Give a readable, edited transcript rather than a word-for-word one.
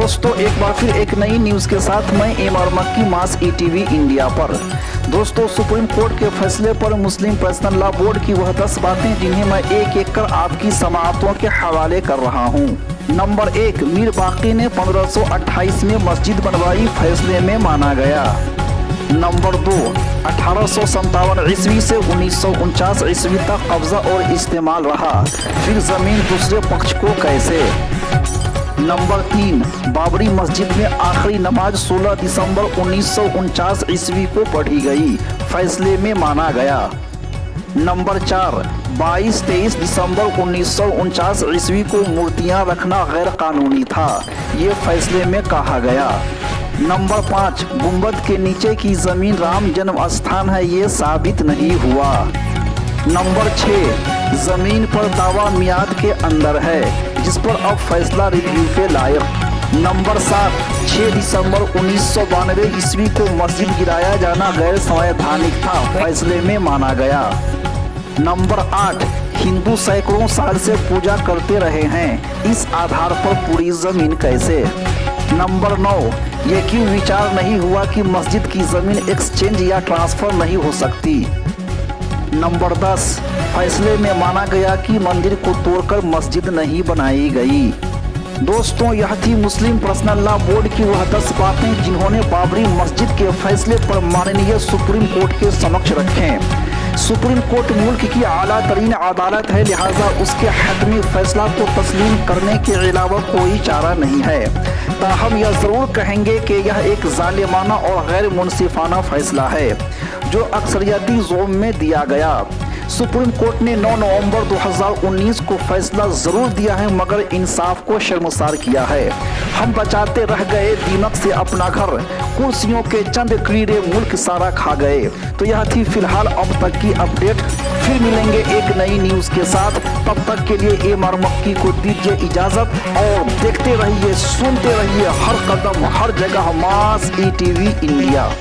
दोस्तों एक बार फिर एक नई न्यूज के साथ मैं एमआर मक्की मास ईटीवी इंडिया पर। दोस्तों सुप्रीम कोर्ट के फैसले पर मुस्लिम पर्सनल लॉ बोर्ड की वह 10 बातें जिन्हें मैं एक एक कर आपकी समाअतों के हवाले कर रहा हूं। नंबर 1, मीर बाकी ने 1528 में मस्जिद बनवाई, फैसले में माना गया। नंबर 2, 1857 ईस्वी से 1949 ईस्वी तक कब्जा और इस्तेमाल रहा, फिर जमीन दूसरे पक्ष को कैसे। नंबर 3, बाबरी मस्जिद में आखिरी नमाज 16 दिसंबर 1949 ईस्वी को पढ़ी गई, फैसले में माना गया। नंबर 4, 22-23 दिसंबर 1949 ईस्वी को मूर्तियां रखना गैर कानूनी था, ये फैसले में कहा गया। नंबर 5, गुंबद के नीचे की जमीन राम जन्म स्थान है, ये साबित नहीं हुआ। नंबर 6, जमीन पर दावा मियाद के अंदर है, जिस पर अब फैसला रिव्यू के लायक। नंबर 7, 6 दिसंबर 1992 ईस्वी को मस्जिद गिराया जाना गैर संवैधानिक था, फैसले में माना गया। नंबर 8, हिंदू सैकड़ों साल से पूजा करते रहे हैं, इस आधार पर पूरी जमीन कैसे। नंबर 9, ये क्यों विचार नहीं हुआ कि मस्जिद की जमीन एक्सचेंज या ट्रांसफर नहीं हो सकती। नंबर 10, फैसले में माना गया कि मंदिर को तोड़कर मस्जिद नहीं बनाई गई। दोस्तों यह थी मुस्लिम पर्सनल लॉ बोर्ड की वह 10 बातें जिन्होंने बाबरी मस्जिद के फैसले पर माननीय सुप्रीम कोर्ट के समक्ष रखें। सुप्रीम कोर्ट मुल्क की आला तरीन अदालत है, लिहाजा उसके हतमी फैसला को तस्लीम करने के अलावा कोई चारा नहीं है। ताहम यह जरूर कहेंगे कि यह एक जालिमाना और गैर मुनसिफाना फैसला है जो अक्सरियती ज़ोम में दिया गया। सुप्रीम कोर्ट ने 9 नवंबर 2019 को फैसला जरूर दिया है, मगर इंसाफ को शर्मसार किया है। हम बचाते रह गए दीमक से अपना घर, कुर्सियों के चंद कीड़े मुल्क सारा खा गए। तो यह थी फिलहाल अब तक की अपडेट, फिर मिलेंगे एक नई न्यूज के साथ। तब तक के लिए एमआर मक्की को दीजिए इजाजत और देखते रहिए, सुनते रहिए हर कदम हर जगह मास ईटीवी इंडिया।